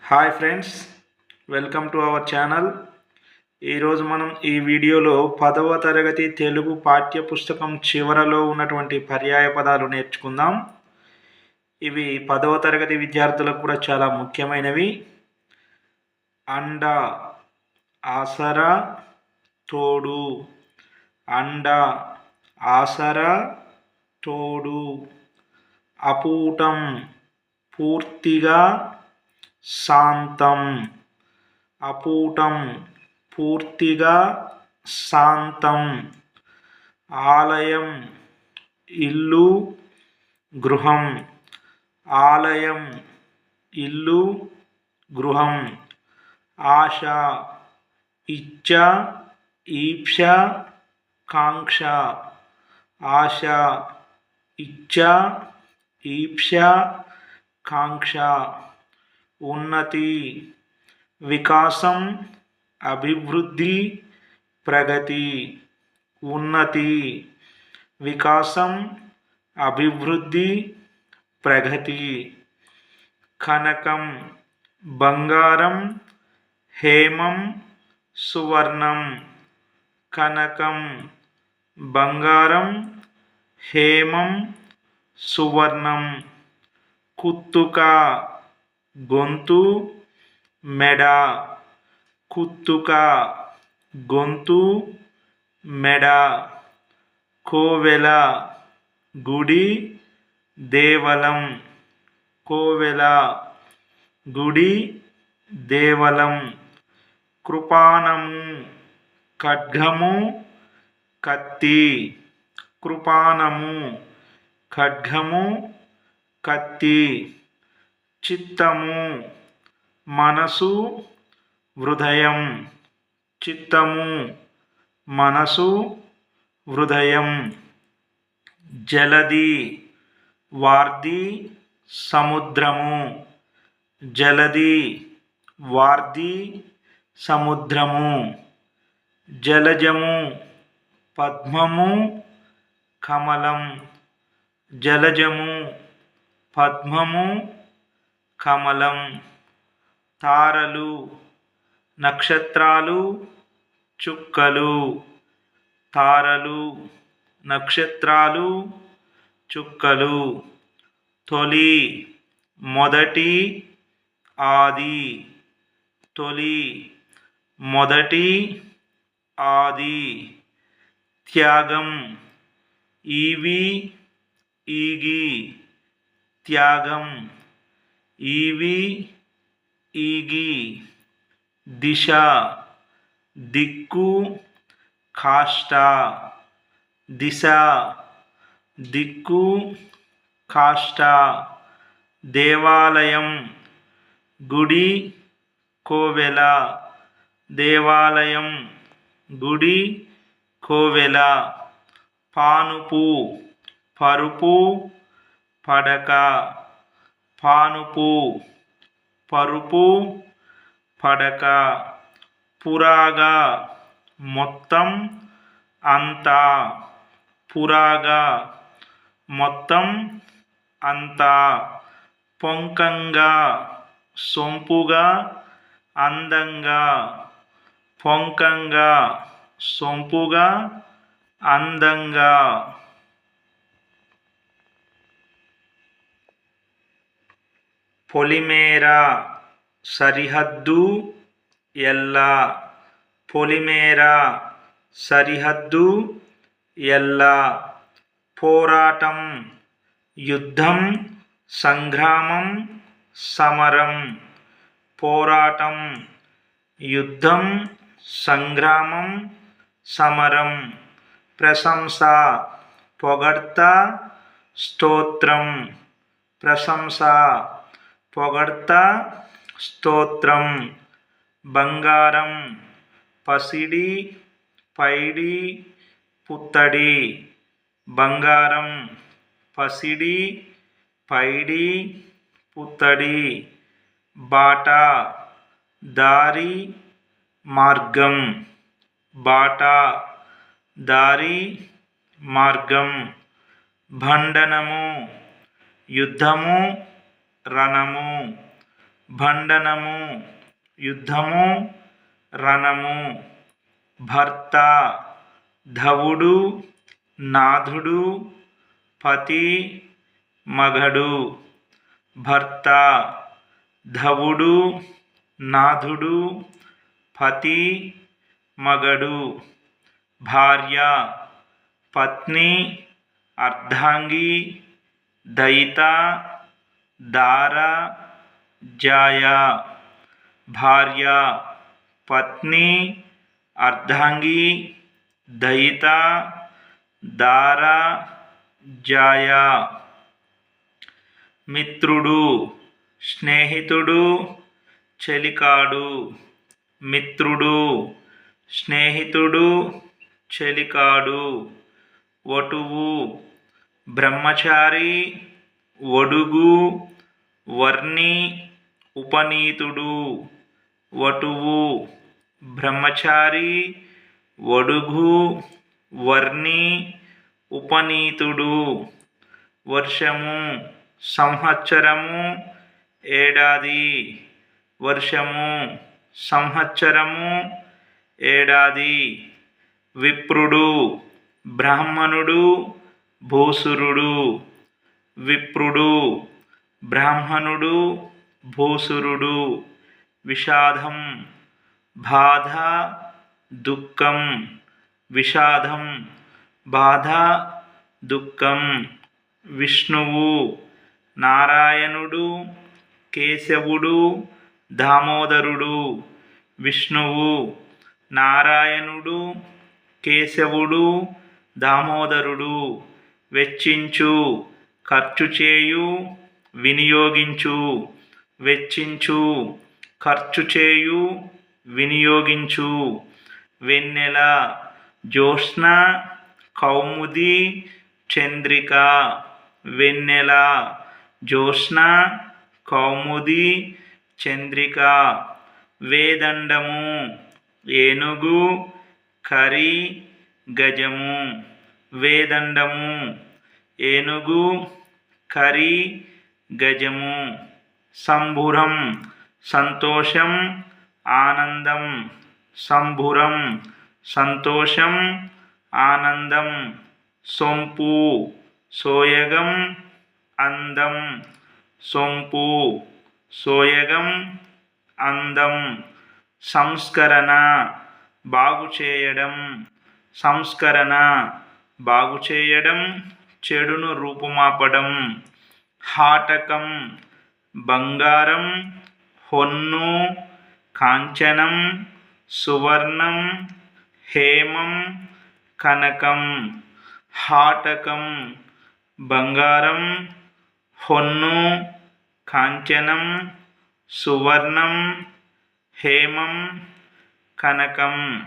Hi friends, welcome to our channel. ఈరోజు మనం ఈ వీడియోలో 10వ తరగతి తెలుగు పాఠ్యపుస్తకం చివరలో ఉన్నటువంటి పర్యాయ పదాలు నేర్చుకుందాం. ఇవి 10వ తరగతి విద్యార్థులకు కూడా చాలా ముఖ్యమైనవి. అండ, ఆసరా, తోడు. అండ, ఆసరా, తోడు. అపూటం, పూర్తిగా, శాంతం. అపూటం, పూర్తిగా, శాంతం. ఆలయం, ఇల్లు, గృహం. ఆలయం, ఇల్లు, గృహం. ఆశ, ఇచ్చ, ఈప్ష, కాంక్ష. ఆశ, ఇచ్చ, ఈప్ష, కాంక్ష. ఉన్నతి, వికాసం, అభివృద్ధి, ప్రగతి. ఉన్నతి, వికాసం, అభివృద్ధి, ప్రగతి. కనకం, బంగారం, హేమం, సువర్ణం. కనకం, బంగారం, హేమం, సువర్ణం. కుత్తుక, గొంతు, మెడ. కుత్తుక, గొంతు, మెడ. కోవెల, గుడి, దేవలం. కోవెల, గుడి, దేవలం. కృపాణము, ఖడ్గము, కత్తి. కృపాణము, ఖడ్గము, కత్తి. చిత్తము, మనసు, హృదయం. చిత్తము, మనసు, హృదయం. జలది, వార్ది, సముద్రము. జలది, వార్ది, సముద్రము. జలజము, పద్మము, కమలం. జలజము, పద్మము, కమలం. తారలు, నక్షత్రాలు, చుక్కలు. తారలు, నక్షత్రాలు, చుక్కలు. తొలి, మొదటి, ఆది. తొలి, మొదటి, ఆది. త్యాగం, ఈవి, ఈగి. త్యాగం, ఈవి, ఈగి. దిశ, దిక్కు, కాష్ట. దిశ, దిక్కు, కాష్ట. దేవాలయం, గుడి, కోవెల. దేవాలయం, గుడి, కోవెల. పానుపు, పరుపు, పడక. పానుపు, పరుపు, పడక. పురాగ, మొత్తం, అంతా. పురాగ, మొత్తం, అంతా. పొంకంగా, సొంపుగా, అందంగా. పొంకంగా, సొంపుగా, అందంగా. పొలిమేర, సరిహద్దు, ఎల్ల. పొలిమేర, సరిహద్దు, ఎల్ల. పోరాటం, యుద్ధం, సంగ్రామం, సమరం. పోరాటం, యుద్ధం, సంగ్రామం, సమరం. ప్రశంస, పొగడ్త, స్తోత్రం. ప్రశంస, పొగడ్త, స్తోత్రం. బంగారం, పసిడి, పైడి, పుత్తడి. బంగారం, పసిడి, పైడి, పుత్తడి. బాట, దారి, మార్గం. బాట, దారి, మార్గం. భండనము, యుద్ధము, రణము. భండనము యుద్ధము రణము. భర్త ధవుడు నాథుడు పతి మగడు. భర్త ధవుడు నాథుడు పతి మగడు. భార్య పత్ని అర్ధాంగి దయిత దార జాయ. భార్య పత్ని అర్ధాంగి దయిత దార జాయ. మిత్రుడు స్నేహితుడు చెలికాడు. మిత్రుడు స్నేహితుడు చెలికాడు. వటువు బ్రహ్మచారి ఒడుగు వర్ణి ఉపనీతుడు. వటువు బ్రహ్మచారి ఒడుగు వర్ణి ఉపనీతుడు. వర్షము సంవత్సరము ఏడాది. వర్షము సంవత్సరము ఏడాది. విప్రుడు బ్రాహ్మణుడు భూసురుడు. విప్రుడు బ్రాహ్మణుడు భూసురుడు. విషాదం బాధ దుఃఖం. విషాదం బాధ దుఃఖం. విష్ణువు నారాయణుడు కేశవుడు దామోదరుడు. విష్ణువు నారాయణుడు కేశవుడు దామోదరుడు. వెచ్చించు ఖర్చు చేయు వినియోగించు. వెచ్చించు ఖర్చు చేయు వినియోగించు. వెన్నెల జ్యోత్స్న కౌముది చంద్రిక. వెన్నెల జ్యోత్స్న కౌముది చంద్రిక. వేదండము ఏనుగు కరి గజము. వేదండము ఏనుగు కరి గజము. సంబురం సంతోషం ఆనందం. సంబురం సంతోషం ఆనందం. సొంపు సోయగం అందం. సొంపు సోయగం అందం. సంస్కరణ బాగుచేయడం. సంస్కరణ బాగుచేయడం చెడును రూపుమాపడం. హాటకం బంగారం హొన్ను కాంచనం సువర్ణం హేమం కనకం. హాటకం బంగారం హొన్ను కాంచనం సువర్ణం హేమం కనకం.